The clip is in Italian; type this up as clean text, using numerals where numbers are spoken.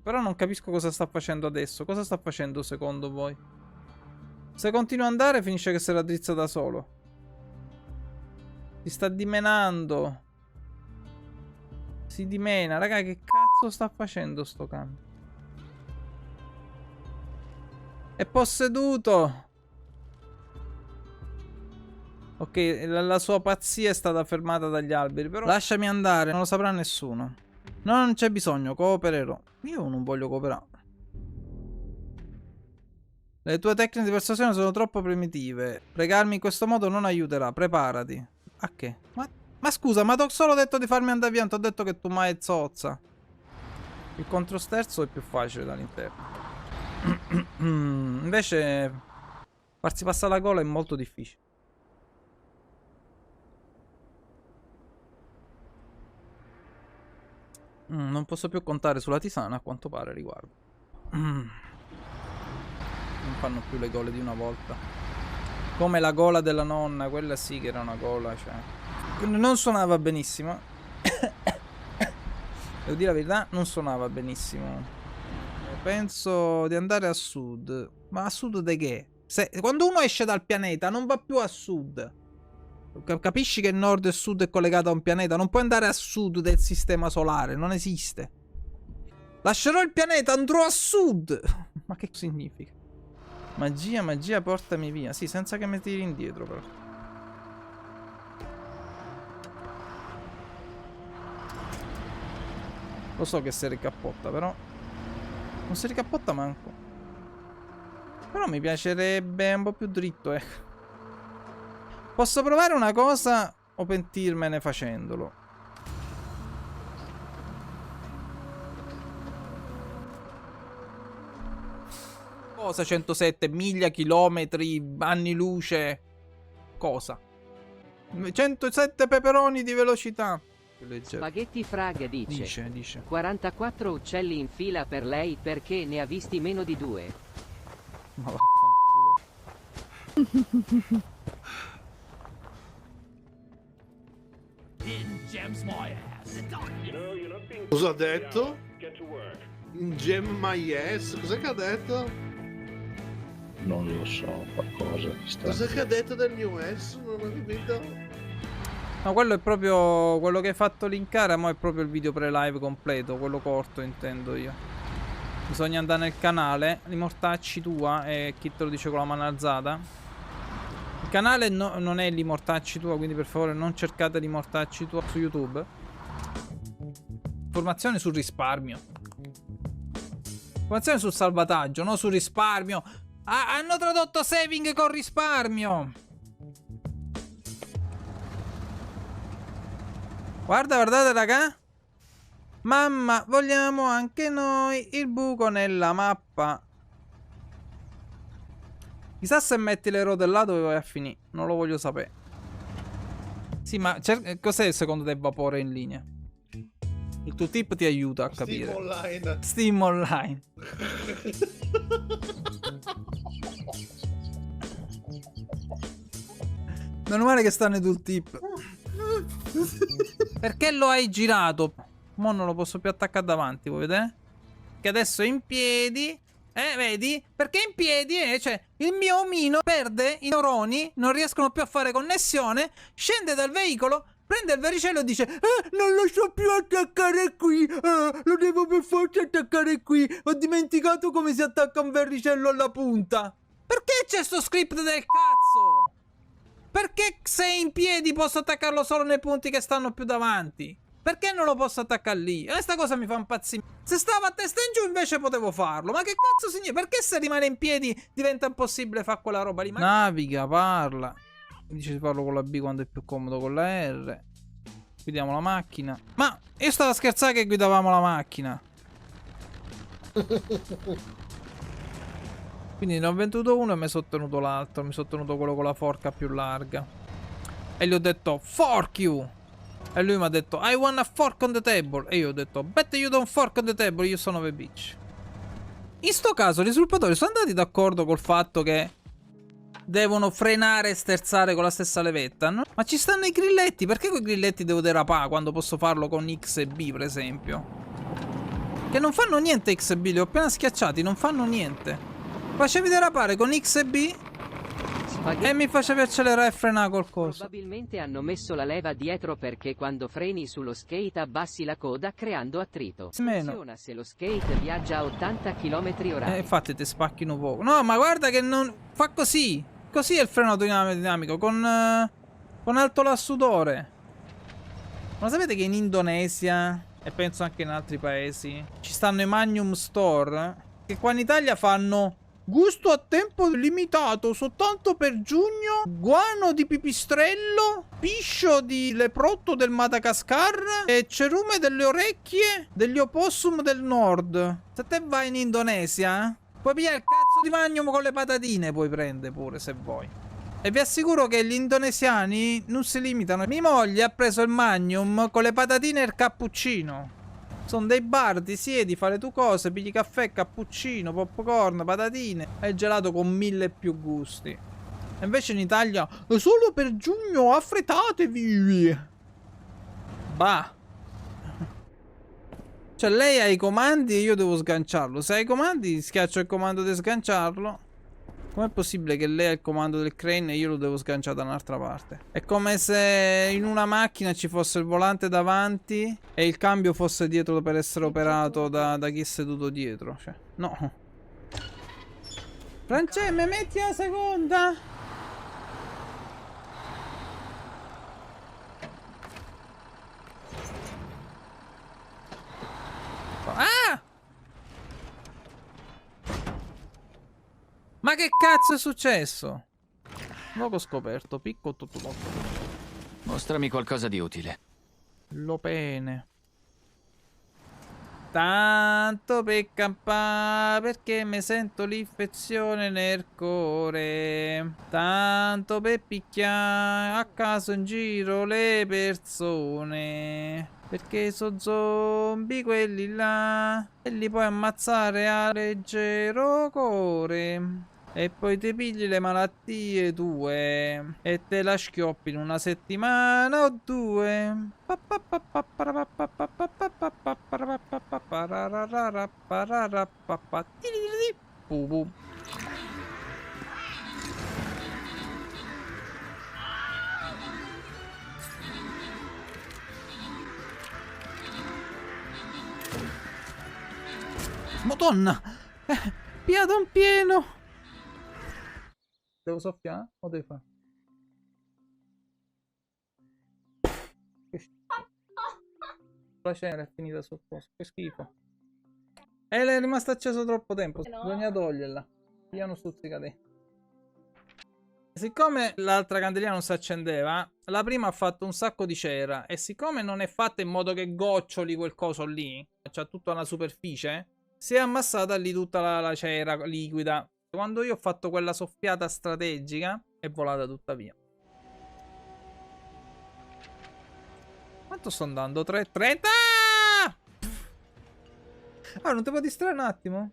Però non capisco cosa sta facendo adesso. Cosa sta facendo secondo voi? Se continua ad andare finisce che se la drizza da solo. Si sta dimenando. Si dimena. Raga, che cazzo sta facendo sto cambio? È posseduto. Ok, la sua pazzia è stata fermata dagli alberi. Però lasciami andare, non lo saprà nessuno. No, non c'è bisogno, coopererò. Io non voglio cooperare. Le tue tecniche di persuasione sono troppo primitive. Pregarmi in questo modo non aiuterà. Preparati. A che? Ma scusa, ma ti ho solo detto di farmi andare via. Non ti ho detto che tu mai zozza. Il controsterzo è più facile dall'interno. Invece farsi passare la gola è molto difficile. Non posso più contare sulla tisana a quanto pare riguardo. Non fanno più le gole di una volta. Come la gola della nonna, quella sì che era una gola, cioè. Non suonava benissimo. Devo dire la verità, non suonava benissimo. Penso di andare a sud. Ma a sud di che? Quando uno esce dal pianeta non va più a sud. Capisci che nord e sud è collegato a un pianeta? Non puoi andare a sud del sistema solare, non esiste. Lascerò il pianeta, andrò a sud. Ma che significa? Magia, magia, portami via. Sì, senza che mi tiri indietro però. Lo so che si ricappotta, però non si ricappotta manco. Però mi piacerebbe un po' più dritto, ecco. Posso provare una cosa o pentirmene facendolo? Cosa 107 miglia, chilometri, anni luce? Cosa? 107 peperoni di velocità. Spaghetti Frag dice 44 uccelli in fila per lei perché ne ha visti meno di 2. Ma vaffanculo. Cosa ha detto? In gem my ass? Cos'è che ha detto? Non lo so, qualcosa. Cos'è che ha detto del mio ass? Non ho capito. No, quello è proprio quello che hai fatto linkare, ma è proprio il video pre-live completo, quello corto intendo io. Bisogna andare nel canale, li mortacci tua e chi te lo dice con la mano alzata. Il canale non è li mortacci tua, quindi per favore non cercate li mortacci tua su YouTube. Informazioni sul risparmio. Informazioni sul salvataggio, no sul risparmio. Ah, hanno tradotto saving con risparmio. Guarda, guardate raga. Mamma, vogliamo anche noi il buco nella mappa. Chissà se metti le rodellate dove vai a finire. Non lo voglio sapere. Sì, ma cos'è secondo te il vapore in linea? Il tuo tip ti aiuta a capire. Steam Online. Steam Online. Meno male che stanno i tooltip. Perché lo hai girato? Mo non lo posso più attaccare davanti, vuoi vedere? Che adesso è in piedi. Vedi? Perché in piedi, cioè, il mio omino perde i neuroni, non riescono più a fare connessione, scende dal veicolo, prende il vericello e dice non lo so più attaccare qui, lo devo per forza attaccare qui, ho dimenticato come si attacca un vericello alla punta. Perché c'è sto script del cazzo? Perché se in piedi posso attaccarlo solo nei punti che stanno più davanti? Perché non lo posso attaccare lì? Questa cosa mi fa impazzire. Se stavo a testa in giù invece potevo farlo. Ma che cazzo significa? Perché se rimane in piedi diventa impossibile fare quella roba lì? Naviga, parla. Dice di farlo con la B quando è più comodo con la R. Guidiamo la macchina. Ma io stavo a scherzare che guidavamo la macchina. Quindi ne ho venduto uno e mi sono tenuto l'altro. Mi sono tenuto quello con la forca più larga. E gli ho detto fork you. E lui mi ha detto I want a fork on the table. E io ho detto bet you don't fork on the table, you son of a bitch. In sto caso gli sviluppatori sono andati d'accordo col fatto che devono frenare e sterzare con la stessa levetta, no? Ma ci stanno i grilletti. Perché con i grilletti devo derapare quando posso farlo con X e B per esempio? Che non fanno niente X e B, li ho appena schiacciati, non fanno niente. Facevi derapare con X e B e mi facevi accelerare e frenare col coso. Probabilmente hanno messo la leva dietro perché quando freni sullo skate abbassi la coda creando attrito. Meno. Funziona se lo skate viaggia a 80 km/h. Infatti ti spacchino poco. No, ma guarda che non... Fa così. Così è il freno dinamico, con alto lassutore. Ma sapete che in Indonesia, e penso anche in altri paesi, ci stanno i Magnum Store, che qua in Italia fanno gusto a tempo limitato, soltanto per giugno, guano di pipistrello, piscio di leprotto del Madagascar e cerume delle orecchie degli opossum del nord. Se te vai in Indonesia, puoi pigliare il cazzo di Magnum con le patatine, puoi prendere pure se vuoi. E vi assicuro che gli indonesiani non si limitano. Mia moglie ha preso il Magnum con le patatine e il cappuccino. Sono dei bar, ti siedi, fai le tue cose, pigli caffè, cappuccino, popcorn, patatine e il gelato con 1000 più gusti. E invece in Italia è solo per giugno, affrettatevi. Bah. Cioè lei ha i comandi e io devo sganciarlo. Se ha i comandi schiaccio il comando di sganciarlo. Com'è possibile che lei ha il comando del crane e io lo devo sganciare da un'altra parte? È come se in una macchina ci fosse il volante davanti e il cambio fosse dietro per essere operato da chi è seduto dietro. Cioè, no. Francesco, mi metti la seconda? Ah! Ma che cazzo è successo? Non l'ho scoperto. Picco tutto. Mostrami qualcosa di utile. Lo pene. Tanto per campare perché mi sento l'infezione nel cuore. Tanto per picchiare a caso in giro le persone. Perché sono zombie quelli là. E li puoi ammazzare a leggero cuore. E poi ti pigli le malattie tue e te la schioppi in una settimana o due. Madonna! Piato un pieno! Devo soffiare? O devi fare? La cena è finita sul posto. Che schifo. E lei è rimasta acceso troppo tempo. Bisogna toglierla. Piano stuzzicati. Siccome l'altra candela non si accendeva, la prima ha fatto un sacco di cera. E siccome non è fatta in modo che goccioli quel coso lì, c'ha tutta una superficie, si è ammassata lì tutta la cera liquida. Quando io ho fatto quella soffiata strategica, è volata tutta via. Quanto sto andando? 3.30! Ah, non ti puoi distrarre un attimo?